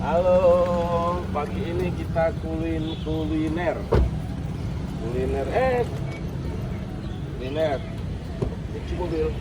Halo, pagi ini kita kuliner. Cuci mobil.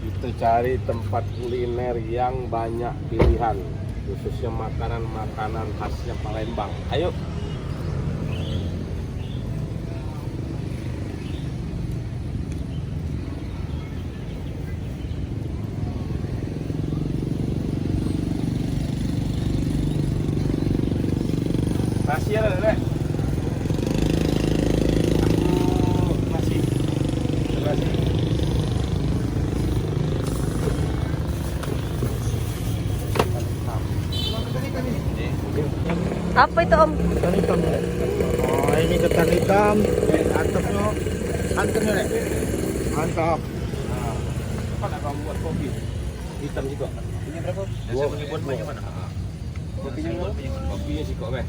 Kita cari tempat kuliner yang banyak pilihan, khususnya makanan-makanan khasnya Palembang. Ayo. Nasi ada, Dek? Aku nasi. Apa itu Om? Ketan hitam. Oh, ini ketan hitam. Atapnya santannya, Nek. Mantap. Nah, apa nak kamu buat kopi? Hitam juga. Ini berapa? Saya pergi buat banyak mana? Kopinya berapa? Kopinya sih kok, Beh.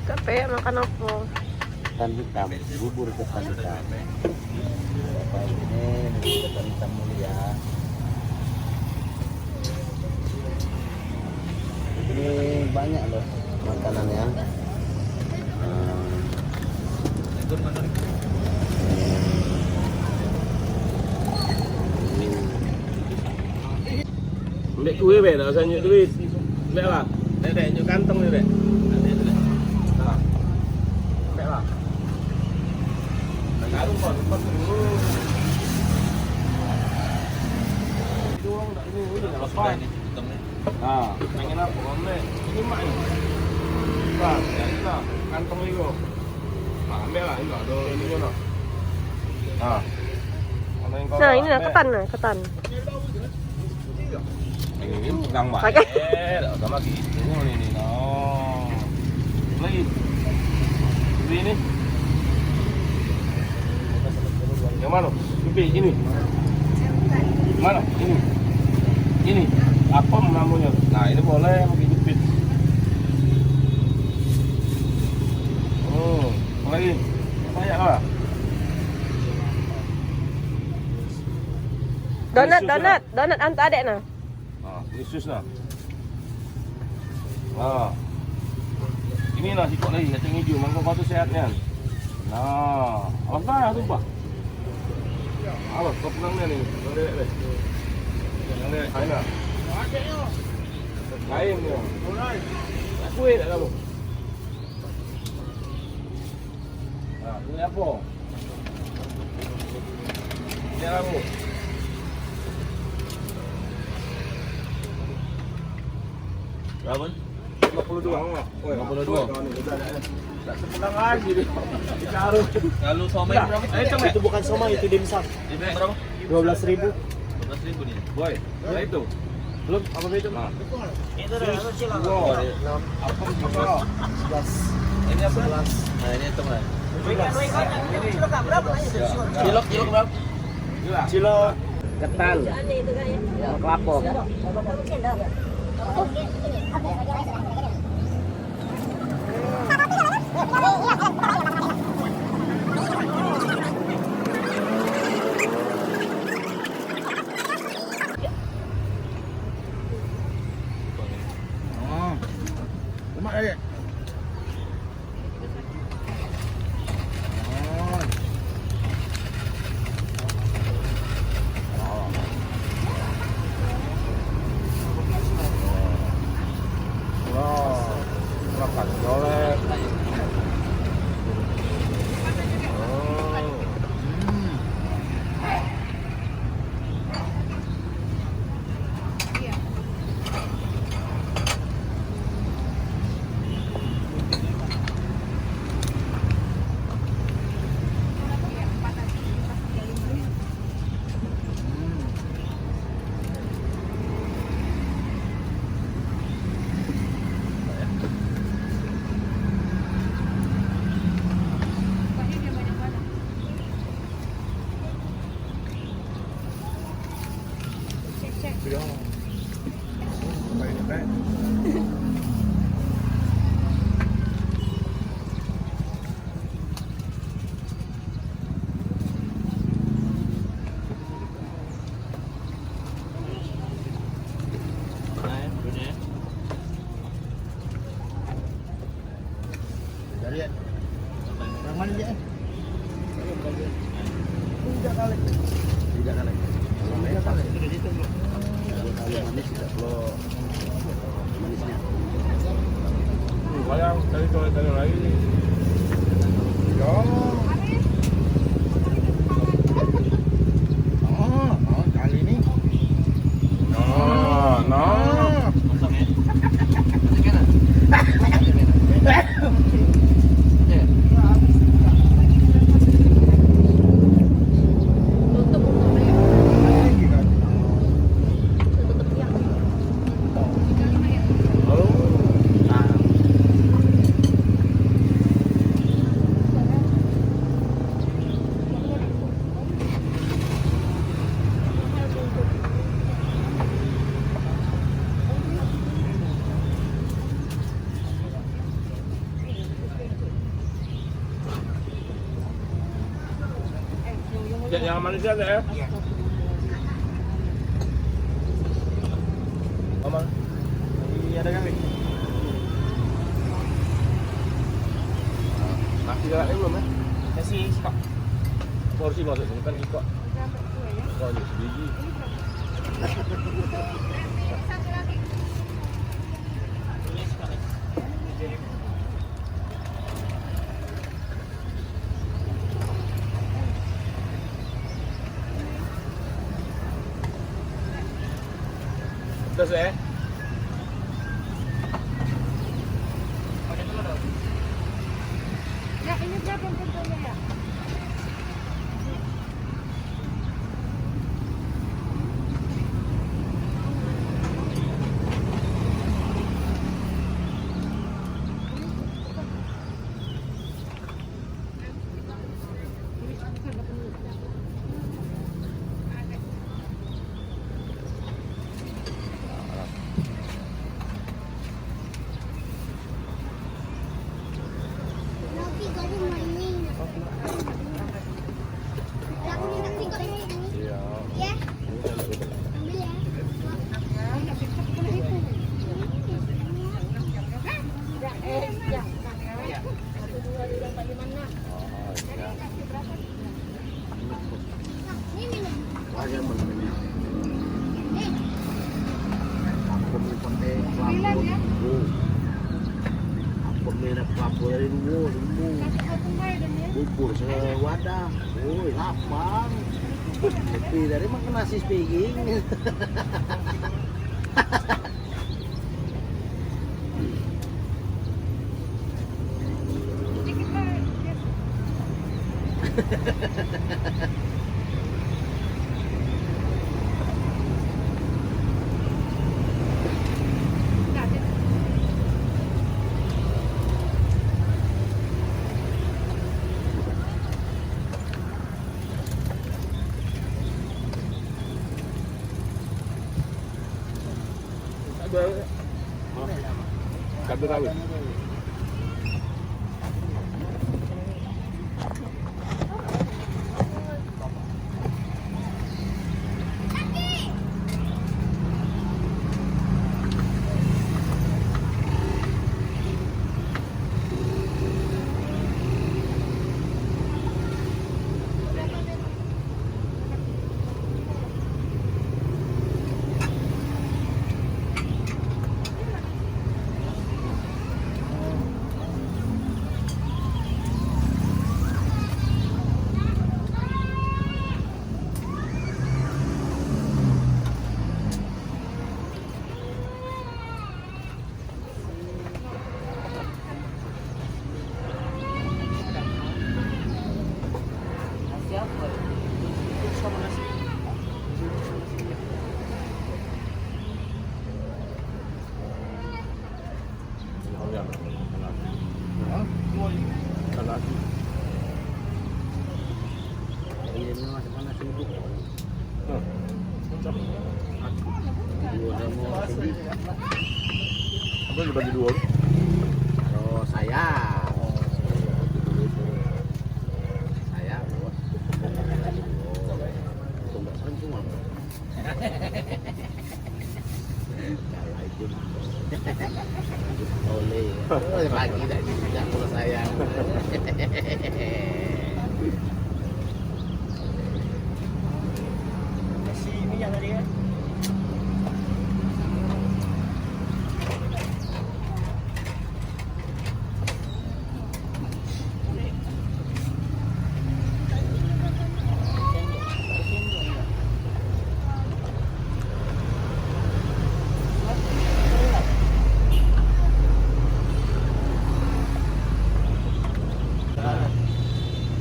Capek makan apa? Ketan hitam, bubur ketan hitam. Apa ini ketan hitam mulia. Ini banyak loh makanannya. Ambil kue, Beh, tak usah nyuk duit. Ambil lah. Dek, nyuk kantong ni, Dek. Nah. Ambil lah. Nak rumput dulu. Itu orang tak ini tak lepas. Nah, pengen apa, Ambil. Ini mak ni. Bang, ini lah. Kantong ni kau. Nah, ambil lah. Ini lah. Ini kau. Nah, ini lah ketan. Ini pegang baik. Pakai. Tak sama gitu ini. Oh. Lagi. Ini. Yang mana? Ini. Mana? Ini. Apa namanya? Nah, ini boleh pakai jepit. Oh, lagi. Banyak lah. Donat antar adik nah. Yesus lah. Nah. Ini lah sikok lagi kacang hijau, mangkuk batu sehatnya. Nah, apa tu bah? Awas, kau pegangnya ni. Kau dek dek. Yang dek, kain lah. Kain dia. Tak kuih tak kamu? Nah, ini apa? Ini kamu. Berapa? 52. Oh, 52. Tak sepelang lagi dia. Ditaruh. Kalau somai berapa? Itu bukan somai, itu dimsum. Ini berapa? 12.000. 12.000 nih. Boy, nah itu. Belum apa itu? Nah. Itu dah silang. Apa juga? 11. Ini apa? 11. Nah, ini teman. Cilok berapa? Cilok berapa? Cilok Ketan. Kelapa. Lemak aja. Makan golek. lihat. Yang mana dia? Tidak kali. Tidak kali. Tidak kali. Sudah itu belum? Kalau manis tidak perlu manisnya. Bayang dari lagi nih. Yo. Oh, kali ini. Nah. Tutup untungnya. Yang manisnya ada ya? Mama. Iya ada kami. Nasi galaknya belum ya? Kasih stok. Porsi maksudnya kan ikut. Kok ada sebiji? Terus ya? Ya, ini berapa tentunya ya? Iya. Wajah menengah. Aku beli konten pelapor. Aku beli pelapor dari dulu. Bubur sewadah. Woi, lapang. Lebih dari makan nasi speaking. Cabai rawit. Ini masih panas ini. Apa dibagi dua? Kalau saya buat itu nggak sering cuma kalau itu oleh pagi tidak mulai sayang. Si minyak tadi kan.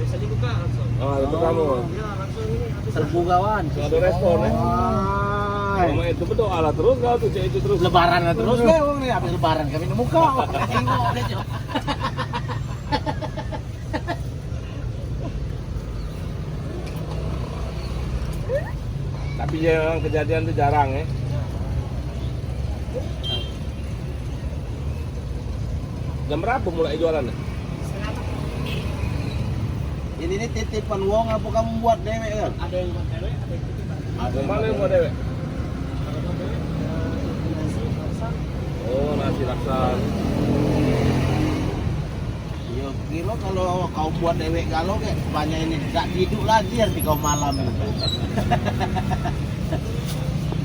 Biasa dibuka langsung. Oh, itu kamu. Ya, langsung ini habis Serbu kawan. Ada respon ya. Wah. Sama itu berdoa lah terus kau tuh cek itu terus. Lebaran terus wong nih habis lebaran kami nemu kau. Tengok aja. Tapi yang kejadian itu jarang ya. Jam berapa mulai jualan? Ini titipan wong apa kamu buat dewek kan? ada yang buat cewek, ada yang titipan. Ada Mana yang buat dewek? Kalau buat cewek, nasi, masak. Oh, nasi laksan. Ya kira kalau kau buat dewek galau kayak banyak ini tidak tidur lagi nanti kau malam.